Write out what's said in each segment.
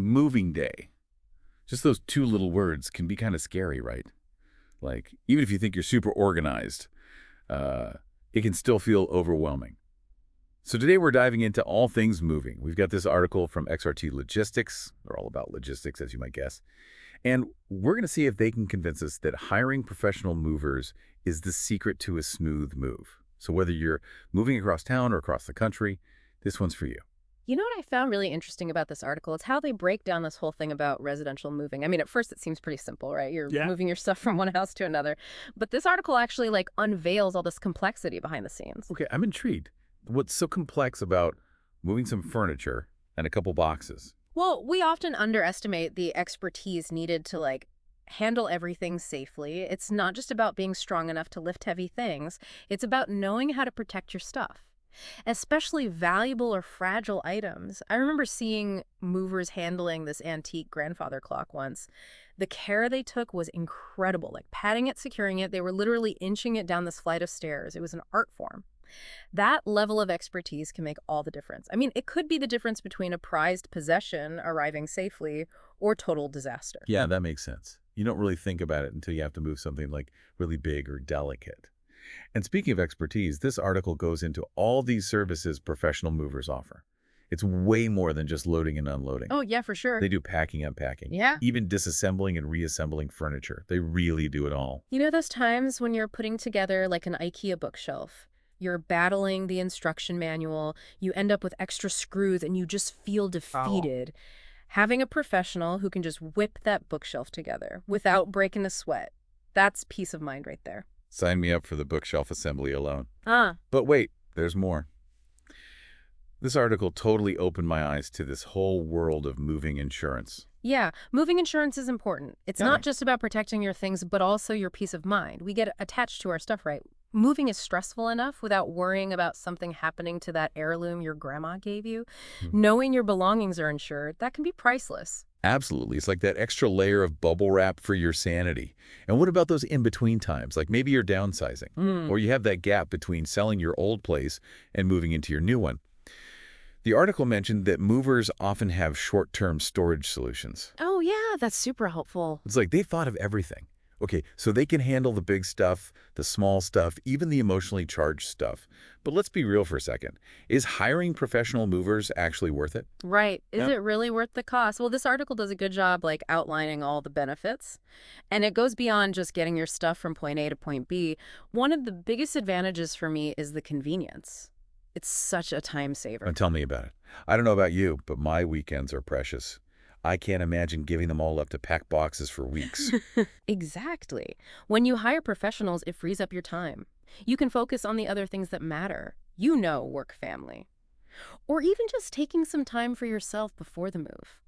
moving day. Just those two little words can be kind of scary, right? Like, even if you think you're super organized, uh, it can still feel overwhelming. So today we're diving into all things moving. We've got this article from XRT Logistics. They're all about logistics, as you might guess. And we're going to see if they can convince us that hiring professional movers is the secret to a smooth move. So whether you're moving across town or across the country, this one's for you. You know what I found really interesting about this article? It's how they break down this whole thing about residential moving. I mean, at first it seems pretty simple, right? You're Yeah. moving your stuff from one house to another. But this article actually unveils all this complexity behind the scenes. Okay, I'm intrigued. What's so complex about moving some furniture and a couple boxes? Well, we often underestimate the expertise needed to handle everything safely. It's not just about being strong enough to lift heavy things. It's about knowing how to protect your stuff, especially valuable or fragile items. I remember seeing movers handling this antique grandfather clock once. The care they took was incredible, patting it, securing it. They were literally inching it down this flight of stairs. It was an art form. That level of expertise can make all the difference. I mean, it could be the difference between a prized possession arriving safely or total disaster. Yeah, that makes sense. You don't really think about it until you have to move something really big or delicate. And speaking of expertise, this article goes into all these services professional movers offer. It's way more than just loading and unloading. Oh, yeah, for sure. They do packing, unpacking, Yeah. even disassembling and reassembling furniture. They really do it all. You know those times when you're putting together an IKEA bookshelf? You're battling the instruction manual, you end up with extra screws, and you just feel defeated. Having a professional who can just whip that bookshelf together without breaking a sweat, that's peace of mind right there. Sign me up for the bookshelf assembly alone. Ah, But wait, there's more. This article totally opened my eyes to this whole world of moving insurance. yeah, moving insurance is important. It's Yeah. not just about protecting your things, but also your peace of mind. We get attached to our stuff, right? Moving is stressful enough without worrying about something happening to that heirloom your grandma gave you. Knowing your belongings are insured, that can be priceless. Absolutely. It's like that extra layer of bubble wrap for your sanity. And what about those in-between times? Like maybe you're downsizing, or you have that gap between selling your old place and moving into your new one. The article mentioned that movers often have short-term storage solutions. Oh, yeah, that's super helpful. It's like they've thought of everything. Okay, so they can handle the big stuff, the small stuff, even the emotionally charged stuff. But let's be real for a second. Is hiring professional movers actually worth it? Right. Is Yeah. it really worth the cost? Well, this article does a good job outlining all the benefits. And it goes beyond just getting your stuff from point A to point B. One of the biggest advantages for me is the convenience. It's such a time saver. And tell me about it. I don't know about you, but my weekends are precious. I can't imagine giving them all up to pack boxes for weeks. Exactly. When you hire professionals, it frees up your time. You can focus on the other things that matter. Work, family. Or even just taking some time for yourself before the move.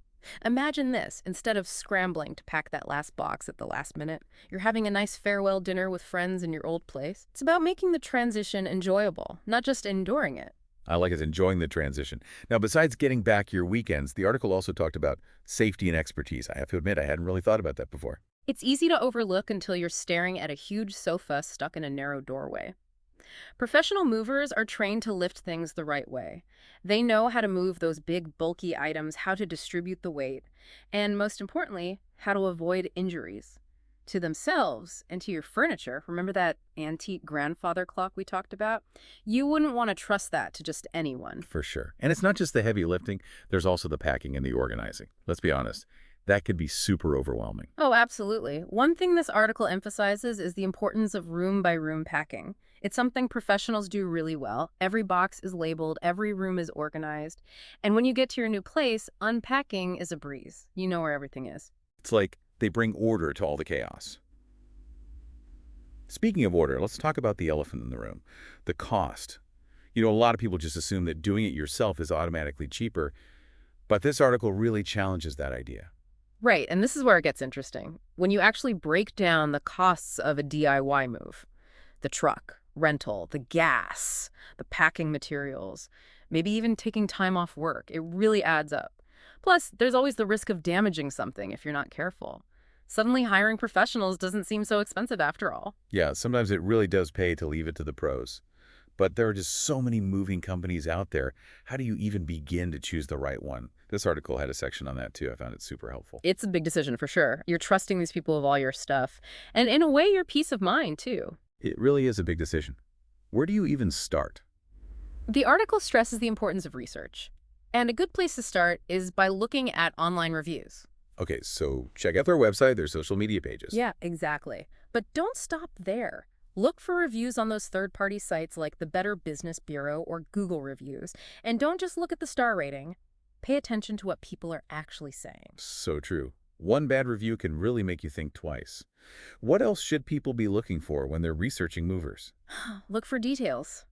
Imagine this. Instead of scrambling to pack that last box at the last minute, you're having a nice farewell dinner with friends in your old place. It's about making the transition enjoyable, not just enduring it. I like it, enjoying the transition. Now, besides getting back your weekends, the article also talked about safety and expertise. I have to admit, I hadn't really thought about that before. It's easy to overlook until you're staring at a huge sofa stuck in a narrow doorway. Professional movers are trained to lift things the right way. They know how to move those big, bulky items, how to distribute the weight, and most importantly, how to avoid injuries to themselves and to your furniture. Remember that antique grandfather clock we talked about? You wouldn't want to trust that to just anyone. For sure. And it's not just the heavy lifting. There's also the packing and the organizing. Let's be honest. That could be super overwhelming. Oh, absolutely. One thing this article emphasizes is the importance of room-by-room packing. It's something professionals do really well. Every box is labeled, every room is organized. And when you get to your new place, unpacking is a breeze. You know where everything is. It's like they bring order to all the chaos. Speaking of order, let's talk about the elephant in the room, the cost. A lot of people just assume that doing it yourself is automatically cheaper, but this article really challenges that idea. Right, and this is where it gets interesting. When you actually break down the costs of a DIY move, the truck, rental, the gas, the packing materials, maybe even taking time off work, it really adds up. Plus, there's always the risk of damaging something if you're not careful. Suddenly, hiring professionals doesn't seem so expensive after all. Yeah, sometimes it really does pay to leave it to the pros. But there are just so many moving companies out there. How do you even begin to choose the right one? This article had a section on that too. I found it super helpful. It's a big decision for sure. You're trusting these people with all your stuff. And in a way, your peace of mind, too. It really is a big decision. Where do you even start? The article stresses the importance of research. And a good place to start is by looking at online reviews. Okay, so check out their website, their social media pages. Yeah, exactly. But don't stop there. Look for reviews on those third-party sites like the Better Business Bureau or Google Reviews. And don't just look at the star rating. Pay attention to what people are actually saying. So true. One bad review can really make you think twice. What else should people be looking for when they're researching movers? Look for details.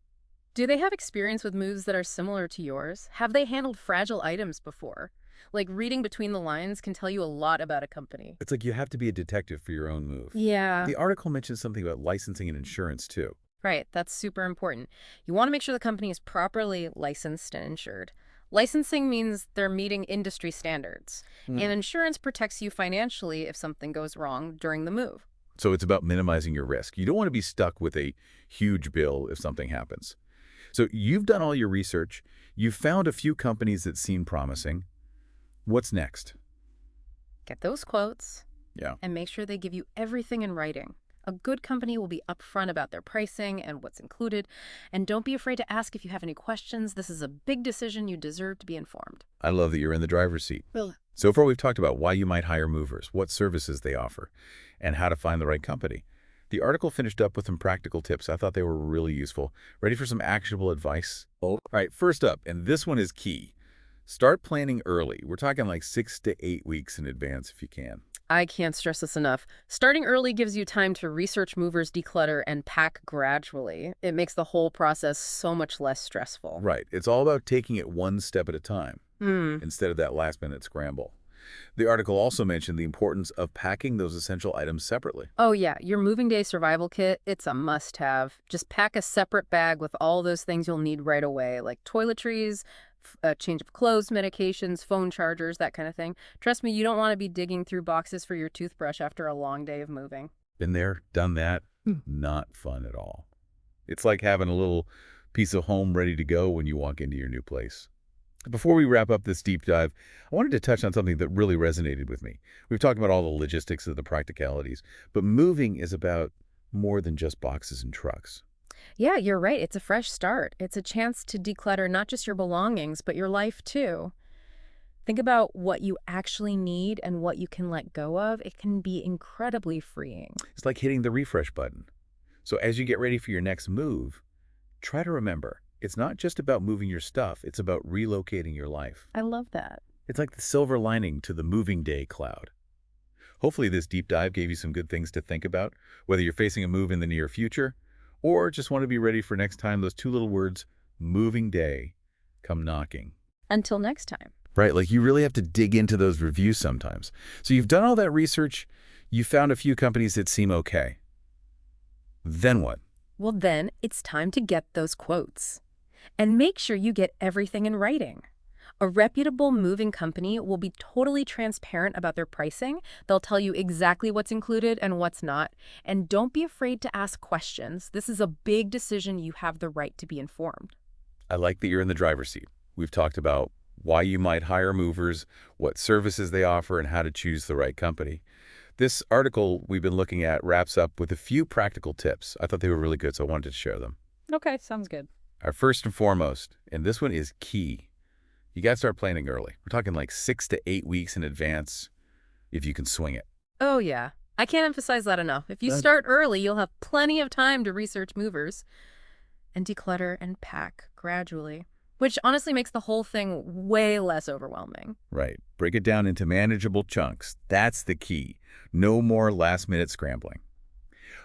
Do they have experience with moves that are similar to yours? Have they handled fragile items before? Like, reading between the lines can tell you a lot about a company. It's like you have to be a detective for your own move. Yeah. The article mentions something about licensing and insurance too. Right, that's super important. You want to make sure the company is properly licensed and insured. Licensing means they're meeting industry standards, and insurance protects you financially if something goes wrong during the move. So it's about minimizing your risk. You don't want to be stuck with a huge bill if something happens. So you've done all your research. You've found a few companies that seem promising. What's next? Get those quotes, Yeah. and make sure they give you everything in writing. A good company will be upfront about their pricing and what's included, and don't be afraid to ask if you have any questions. This is a big decision. You deserve to be informed. I love that you're in the driver's seat. Well, So far, we've talked about why you might hire movers, what services they offer, and how to find the right company. The article finished up with some practical tips. I thought they were really useful. Ready for some actionable advice? All right, first up, and this one is key. Start planning early. We're talking like 6 to 8 weeks in advance if you can. I can't stress this enough. Starting early gives you time to research movers, declutter, and pack gradually. It makes the whole process so much less stressful. Right. It's all about taking it one step at a time instead of that last-minute scramble. The article also mentioned the importance of packing those essential items separately. Oh yeah, your moving day survival kit, it's a must-have. Just pack a separate bag with all those things you'll need right away, like toiletries, a change of clothes, medications, phone chargers, that kind of thing. Trust me, you don't want to be digging through boxes for your toothbrush after a long day of moving. Been there, done that. Not fun at all. It's like having a little piece of home ready to go when you walk into your new place. Before we wrap up this deep dive, I wanted to touch on something that really resonated with me. We've talked about all the logistics of the practicalities, but moving is about more than just boxes and trucks. Yeah, you're right. It's a fresh start. It's a chance to declutter not just your belongings, but your life too. Think about what you actually need and what you can let go of. It can be incredibly freeing. It's like hitting the refresh button. So as you get ready for your next move, try to remember, it's not just about moving your stuff, it's about relocating your life. I love that. It's like the silver lining to the moving day cloud. Hopefully this deep dive gave you some good things to think about, whether you're facing a move in the near future, or just want to be ready for next time those two little words, moving day, come knocking. Until next time. Right, like you really have to dig into those reviews sometimes. So you've done all that research, you found a few companies that seem okay. Then what? Well, then it's time to get those quotes. And make sure you get everything in writing. A reputable moving company will be totally transparent about their pricing. They'll tell you exactly what's included and what's not. And don't be afraid to ask questions. This is a big decision. You have the right to be informed. I like that you're in the driver's seat. We've talked about why you might hire movers, what services they offer, and how to choose the right company. This article we've been looking at wraps up with a few practical tips. I thought they were really good, so I wanted to share them. Okay, sounds good. Our first and foremost, and this one is key, you got to start planning early. We're talking like 6 to 8 weeks in advance if you can swing it. Oh, yeah. I can't emphasize that enough. If you start early, you'll have plenty of time to research movers and declutter and pack gradually, which honestly makes the whole thing way less overwhelming. Right. Break it down into manageable chunks. That's the key. No more last-minute scrambling.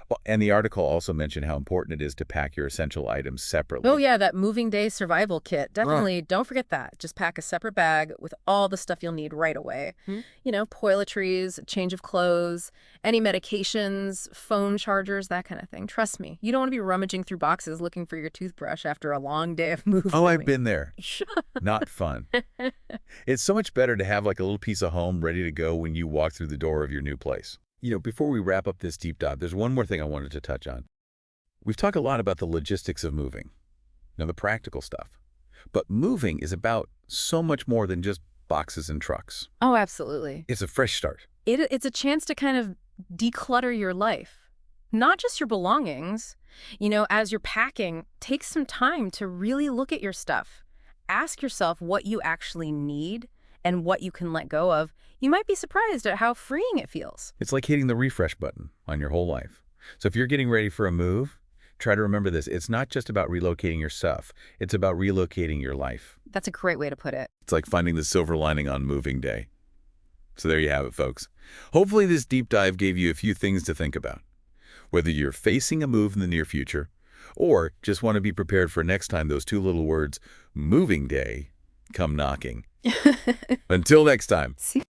Well, and the article also mentioned how important it is to pack your essential items separately. Oh, yeah, that moving day survival kit. Definitely don't forget that. Just pack a separate bag with all the stuff you'll need right away. You know, toiletries, change of clothes, any medications, phone chargers, that kind of thing. Trust me, you don't want to be rummaging through boxes looking for your toothbrush after a long day of moving. Oh, I've been there. Not fun. It's so much better to have like a little piece of home ready to go when you walk through the door of your new place. You know, before we wrap up this deep dive, there's one more thing I wanted to touch on. We've talked a lot about the logistics of moving, the practical stuff. But moving is about so much more than just boxes and trucks. Oh, absolutely. It's a fresh start. It's a chance to kind of declutter your life, not just your belongings. As you're packing, take some time to really look at your stuff. Ask yourself what you actually need and what you can let go of. You might be surprised at how freeing it feels. It's like hitting the refresh button on your whole life. So if you're getting ready for a move, try to remember this. It's not just about relocating your stuff. It's about relocating your life. That's a great way to put it. It's like finding the silver lining on moving day. So there you have it, folks. Hopefully this deep dive gave you a few things to think about. Whether you're facing a move in the near future or just want to be prepared for next time those two little words, moving day, come knocking. Until next time. See